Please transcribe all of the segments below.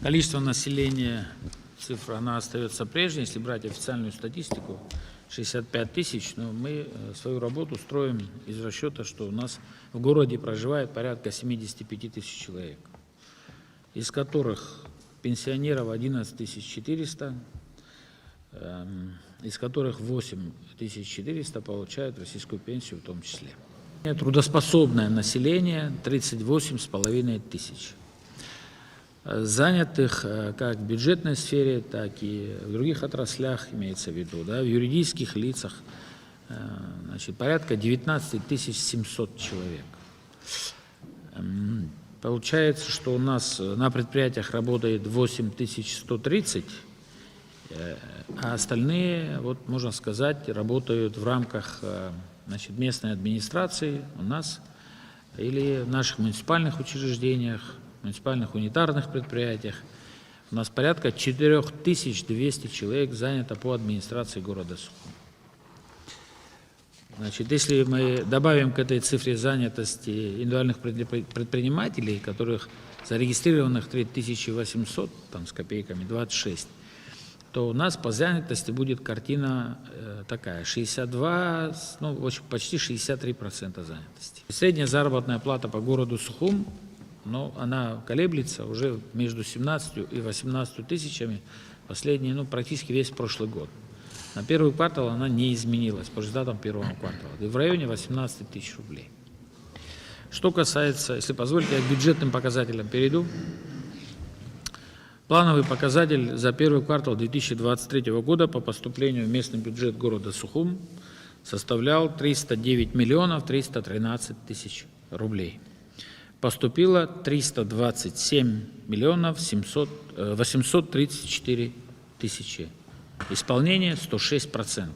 Количество населения, цифра, она остается прежней. Если брать официальную статистику, 65 тысяч, но мы свою работу строим из расчета, что у нас в городе проживает порядка 75 тысяч человек, из которых пенсионеров 11 400, из которых 8 400 получают российскую пенсию в том числе. Трудоспособное население 38,5 тысяч. Занятых как в бюджетной сфере, так и в других отраслях, имеется в виду, да, в юридических лицах, порядка 19 700 человек. Получается, что у нас на предприятиях работает 8 130, а остальные, вот, можно сказать, работают в рамках местной администрации у нас или в наших муниципальных учреждениях, муниципальных унитарных предприятиях. У нас порядка 4200 человек занято по администрации города Сухум. Если мы добавим к этой цифре занятости индивидуальных предпринимателей, которых зарегистрированных 3800, там с копейками 26, то у нас по занятости будет картина такая: 62, почти 63% занятости. Средняя заработная плата по городу Сухум, она колеблется уже между 17 и 18 тысячами последний, практически весь прошлый год. На первый квартал она не изменилась по результатам первого квартала, и в районе 18 тысяч рублей. Что касается, если позволите, я к бюджетным показателям перейду. Плановый показатель за первый квартал 2023 года по поступлению в местный бюджет города Сухум составлял 309 миллионов 313 тысяч рублей. Поступило 327 миллионов 834 тысячи. Исполнение 106%.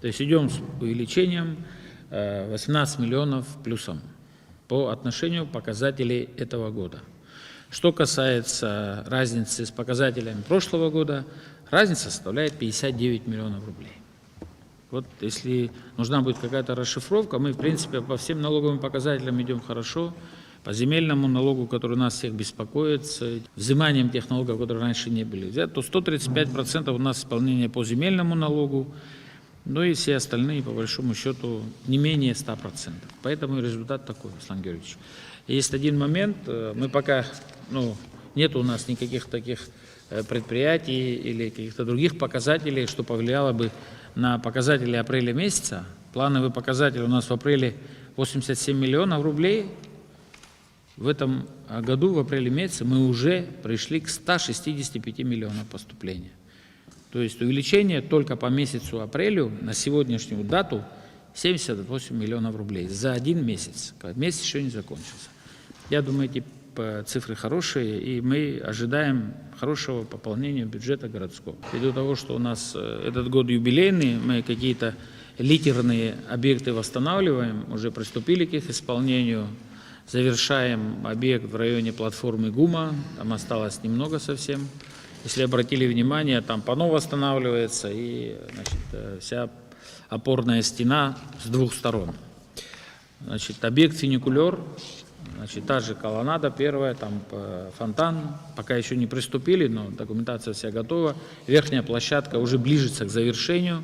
То есть идем с увеличением 18 миллионов плюсом по отношению показателей этого года. Что касается разницы с показателями прошлого года, разница составляет 59 миллионов рублей. Вот если нужна будет какая-то расшифровка, мы, в принципе, по всем налоговым показателям идем хорошо. По земельному налогу, который нас всех беспокоит, с взиманием тех налогов, которые раньше не были взяты, то 135% у нас исполнение по земельному налогу, и все остальные, по большому счету, не менее 100%. Поэтому результат такой, Руслан Георгиевич. Есть один момент, мы пока, нет у нас никаких таких предприятий или каких-то других показателей, что повлияло бы на показатели апреля месяца. Плановый показатель у нас в апреле 87 миллионов рублей. В этом году, в апреле месяце, мы уже пришли к 165 миллионам поступления. То есть увеличение только по месяцу апрелю на сегодняшнюю дату 78 миллионов рублей за один месяц. Месяц еще не закончился. Я думаю, эти цифры хорошие, и мы ожидаем хорошего пополнения бюджета городского. Ввиду того, что у нас этот год юбилейный, мы какие-то литерные объекты восстанавливаем, уже приступили к их исполнению. Завершаем объект в районе платформы ГУМа, там осталось немного совсем. Если обратили внимание, там панно восстанавливается и вся опорная стена с двух сторон. Объект фуникулер, та же колоннада первая, там фонтан, пока еще не приступили, но документация вся готова. Верхняя площадка уже ближется к завершению,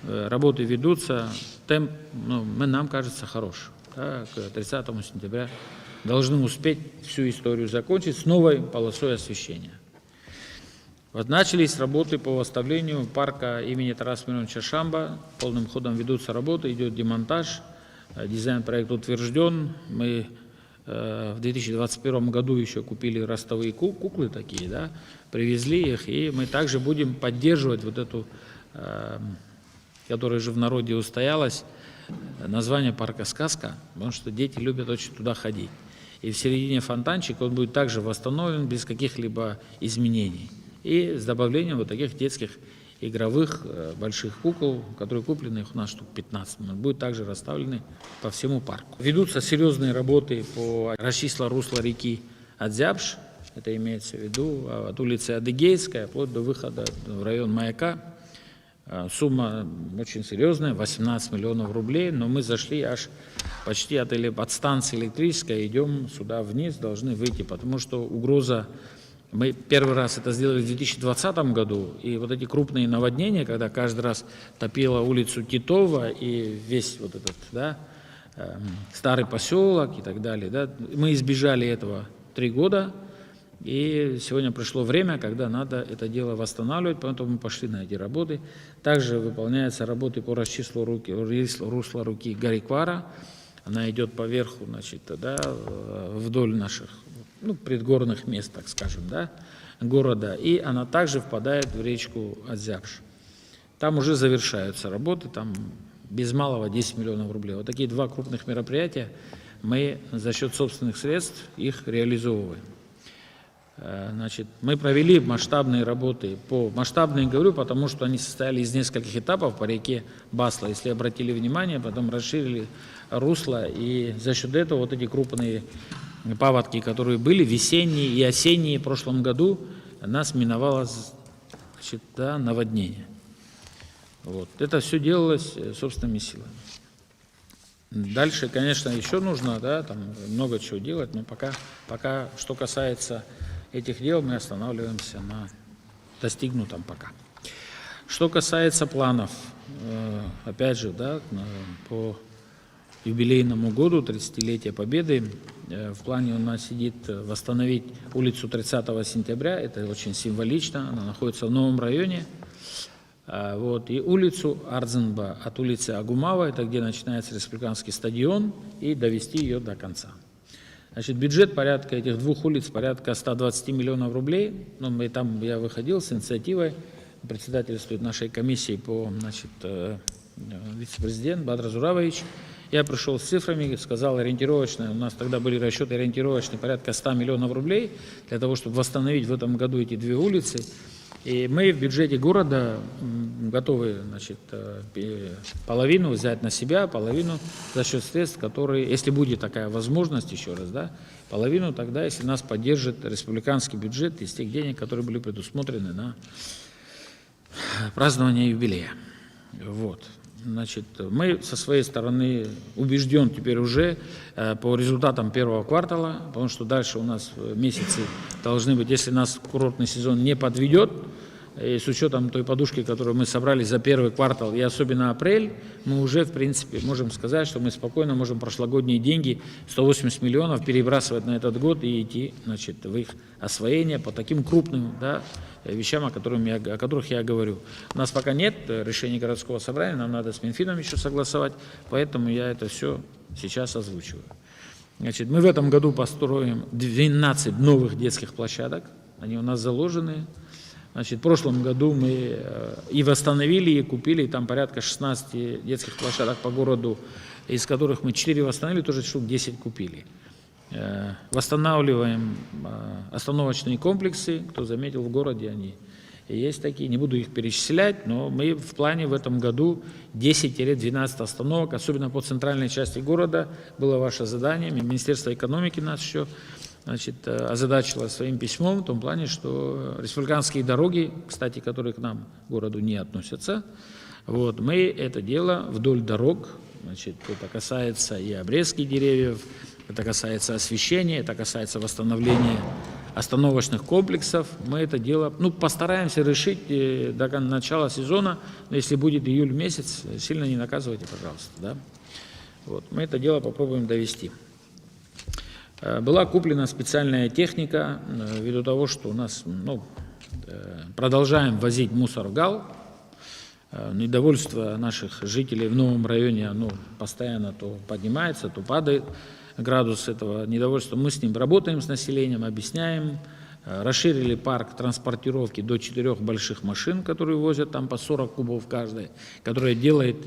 работы ведутся, темп, нам кажется, хороший. К 30 сентября должны успеть всю историю закончить с новой полосой освещения. Начались работы по восстановлению парка имени Тараса Мироновича Шамба. Полным ходом ведутся работы, идет демонтаж, дизайн-проект утвержден. Мы в 2021 году еще купили ростовые куклы такие, привезли их, и мы также будем поддерживать вот эту, которая же в народе устоялась, название парка «Сказка», потому что дети любят очень туда ходить. И в середине фонтанчик он будет также восстановлен без каких-либо изменений. И с добавлением вот таких детских игровых больших кукол, которые куплены, их у нас штук 15, будут также расставлены по всему парку. Ведутся серьезные работы по расчистке русла реки Адзябш, это имеется в виду от улицы Адыгейская вплоть до выхода в район Маяка. Сумма очень серьезная, 18 миллионов рублей, но мы зашли аж почти от станции электрической, идем сюда вниз, должны выйти, потому что угроза Мы первый раз это сделали в 2020 году, и вот эти крупные наводнения, когда каждый раз топило улицу Титова и весь вот этот, да, старый поселок и так далее, да, мы избежали этого 3 года, и сегодня пришло время, когда надо это дело восстанавливать, поэтому мы пошли на эти работы. Также выполняются работы по расчисту русла реки Гариквара, она идет по верху, значит, да, вдоль наших предгорных мест, так скажем, да, города, и она также впадает в речку Азябш. Там уже завершаются работы, там без малого 10 миллионов рублей. Вот такие 2 крупных мероприятия мы за счет собственных средств их реализовываем. Значит, мы провели масштабные работы, масштабные говорю, потому что они состояли из нескольких этапов по реке Басла, если обратили внимание, потом расширили русло, и за счет этого вот эти крупные паводки, которые были весенние и осенние в прошлом году, нас миновало, значит, да, наводнение. Вот. Это все делалось собственными силами. Дальше, конечно, еще нужно, да, там много чего делать, но пока что касается этих дел, мы останавливаемся на достигнутом пока. Что касается планов, опять же, да, по юбилейному году, 30-летия Победы, в плане у нас сидит восстановить улицу 30 сентября, это очень символично, она находится в новом районе, вот, и улицу Ардзенба от улицы Агумава, это где начинается республиканский стадион, и довести ее до конца. Значит, бюджет порядка этих 2 улиц, порядка 120 миллионов рублей, там я выходил с инициативой, председательствует нашей комиссии значит, вице-президент Бадр Зуравович. Я пришел с цифрами, сказал ориентировочно, у нас тогда были расчеты ориентировочные, порядка 100 миллионов рублей, для того, чтобы восстановить в этом году эти 2 улицы. И мы в бюджете города готовы, значит, половину взять на себя, половину за счет средств, которые, если будет такая возможность, еще раз, да, половину тогда, если нас поддержит республиканский бюджет из тех денег, которые были предусмотрены на празднование юбилея. Вот. Значит, мы со своей стороны убежден теперь уже по результатам первого квартала, потому что дальше у нас месяцы должны быть, если нас курортный сезон не подведет, и с учетом той подушки, которую мы собрали за первый квартал и особенно апрель, мы уже, в принципе, можем сказать, что мы спокойно можем прошлогодние деньги, 180 миллионов, перебрасывать на этот год и идти, значит, в их освоение по таким крупным, да, вещам, о которых я говорю. У нас пока нет решения городского собрания, нам надо с Минфином еще согласовать, поэтому я это все сейчас озвучиваю. Значит, мы в этом году построим 12 новых детских площадок, они у нас заложены. Значит, в прошлом году мы и восстановили, и купили там порядка 16 детских площадок по городу, из которых мы 4 восстановили, тоже штук 10 купили. Восстанавливаем остановочные комплексы, кто заметил, в городе они есть такие, не буду их перечислять, но мы в плане в этом году 10-12 остановок, особенно по центральной части города, было ваше задание, Министерство экономики нас еще, значит, озадачило своим письмом в том плане, что республиканские дороги, кстати, которые к нам, к городу, не относятся, вот, мы это дело вдоль дорог, значит, это касается и обрезки деревьев, это касается освещения, это касается восстановления остановочных комплексов. Мы это дело, постараемся решить до начала сезона, но если будет июль месяц, сильно не наказывайте, пожалуйста, да? Вот, мы это дело попробуем довести. Была куплена специальная техника, ввиду того, что у нас, продолжаем возить мусор в ГАЛ. Недовольство наших жителей в новом районе, оно постоянно то поднимается, то падает. Градус этого недовольства. Мы с ним работаем, с населением, объясняем. Расширили парк транспортировки до 4 больших машин, которые возят там по 40 кубов каждая, которая делает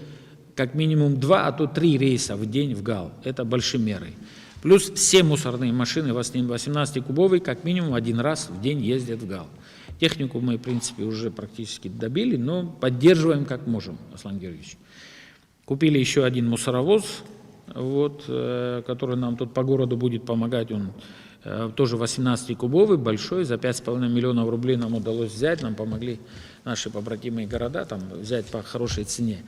как минимум 2, а то 3 рейса в день в ГАЛ. Это большемеры. Плюс все мусорные машины 18-кубовые как минимум 1 раз в день ездят в ГАЛ. Технику мы, в принципе, уже практически добили, но поддерживаем как можем, Аслан Георгиевич. Купили еще 1 мусоровоз, вот, который нам тут по городу будет помогать, он тоже 18-кубовый, большой, за 5,5 миллионов рублей нам удалось взять, нам помогли наши побратимые города там взять по хорошей цене.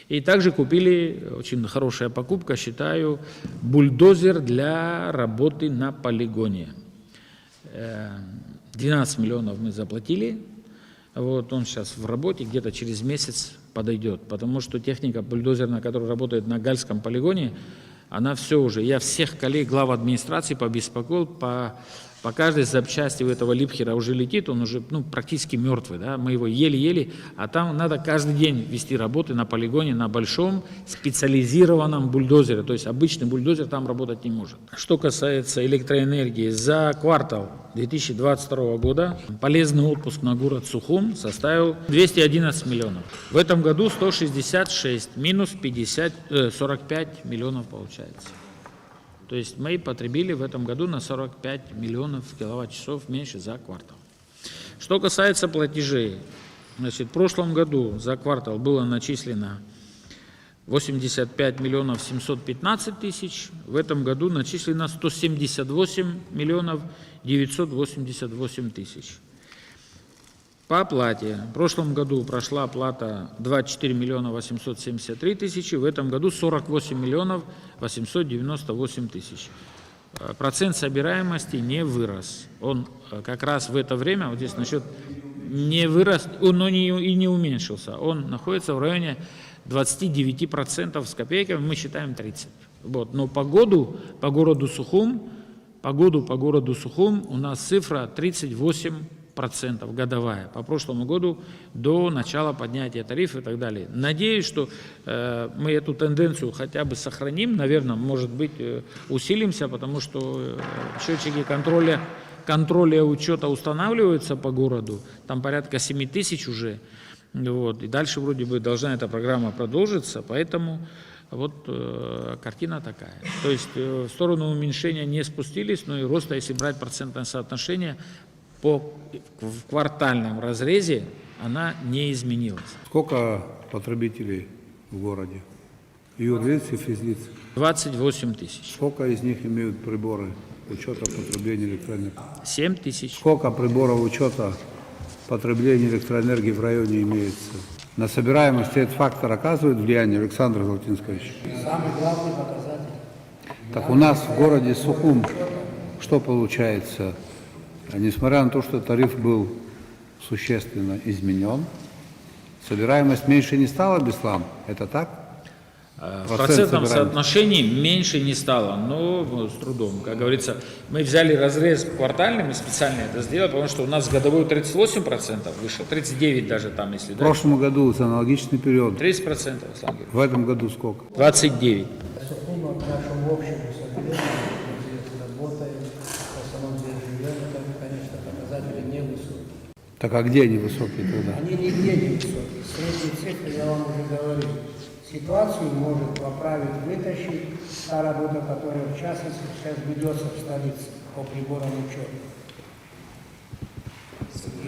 И также купили, очень хорошая покупка, считаю, бульдозер для работы на полигоне. 12 миллионов мы заплатили. Вот он сейчас в работе, где-то через месяц подойдет, потому что техника бульдозерная, которая работает на Гальском полигоне, она все уже, я всех коллег, глав администрации побеспокоил, по каждой запчасти у этого Липхера уже летит, он уже практически мертвый, да? Мы его еле-еле, а там надо каждый день вести работы на полигоне, на большом специализированном бульдозере, то есть обычный бульдозер там работать не может. Что касается электроэнергии, за квартал 2022 года полезный отпуск на город Сухум составил 211 миллионов. В этом году 166, минус 45 миллионов получается. То есть мы потребили в этом году на 45 миллионов киловатт-часов меньше за квартал. Что касается платежей, значит, в прошлом году за квартал было начислено 85 миллионов 715 тысяч, в этом году начислено 178 миллионов 988 тысяч. По оплате. В прошлом году прошла оплата 24 миллиона 873 тысячи, в этом году 48 миллионов 898 тысяч. Процент собираемости не вырос. Он как раз в это время, вот здесь насчет не вырос, но и не уменьшился. Он находится в районе 29% с копейками, мы считаем 30%. Вот. Но по городу Сухум у нас цифра 38% годовая, по прошлому году до начала поднятия тарифов и так далее. Надеюсь, что мы эту тенденцию хотя бы сохраним, наверное, может быть, усилимся, потому что счетчики контроля учета устанавливаются по городу, там порядка 7 тысяч уже, вот, и дальше вроде бы должна эта программа продолжиться, поэтому вот картина такая. То есть в сторону уменьшения не спустились, но и роста, если брать процентное соотношение, в квартальном разрезе она не изменилась. Сколько потребителей в городе? Юрлиц и физлиц? 28 тысяч. Сколько из них имеют приборы учета потребления электроэнергии? 7 тысяч. Сколько приборов учета потребления электроэнергии в районе имеется? На собираемость этот фактор оказывает влияние, Александр Золотинскович? Самый главный показатель. Так у нас в городе Сухум что получается? Несмотря на то, что тариф был существенно изменен, собираемость меньше не стала, Беслан? Это так? В процентном соотношении меньше не стало, но с трудом. Как говорится, мы взяли разрез квартальный, мы специально это сделали, потому что у нас годовой 38% вышел, 39% даже там, если... В прошлом году за аналогичный период. 30%, В этом году сколько? 29%. Сухума в нашем общем собрании, где работаем, в основном здесь живем, это, конечно, показатели невысокие. Так а где они высокие тогда? Они нигде не высокие. Средние цифры, я вам уже говорил. Ситуацию может поправить, вытащить та работа, которая в частности сейчас ведется в столице по приборам учета.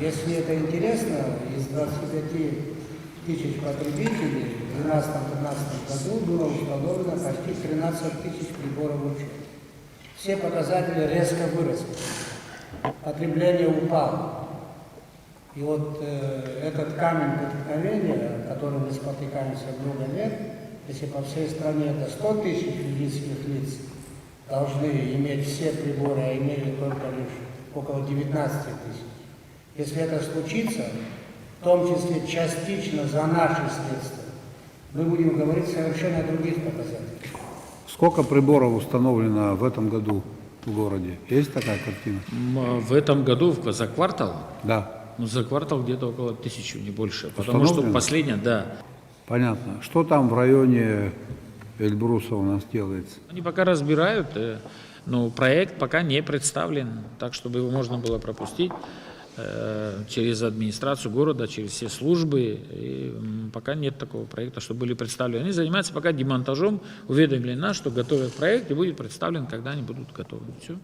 Если это интересно, из 25 тысяч потребителей в 2012-2013 году было установлено почти 13 тысяч приборов учета. Все показатели резко выросли. Потребление упало. И вот этот камень преткновения, который мы спотыкаемся много лет, если по всей стране это 100 тысяч юридических лиц должны иметь все приборы, а имели только лишь около 19 тысяч. Если это случится, в том числе частично за наши средства, мы будем говорить совершенно о других показателях. Сколько приборов установлено в этом году в городе? Есть такая картина? В этом году за квартал? Да. Ну, за квартал где-то около 1000, не больше. Потому что последняя, да. Понятно. Что там в районе Эльбруса у нас делается? Они пока разбирают, но проект пока не представлен, так, чтобы его можно было пропустить через администрацию города, через все службы. И пока нет такого проекта, чтобы были представлены. Они занимаются пока демонтажом, уведомили нас, что готовят проект и будет представлен, когда они будут готовы. Все.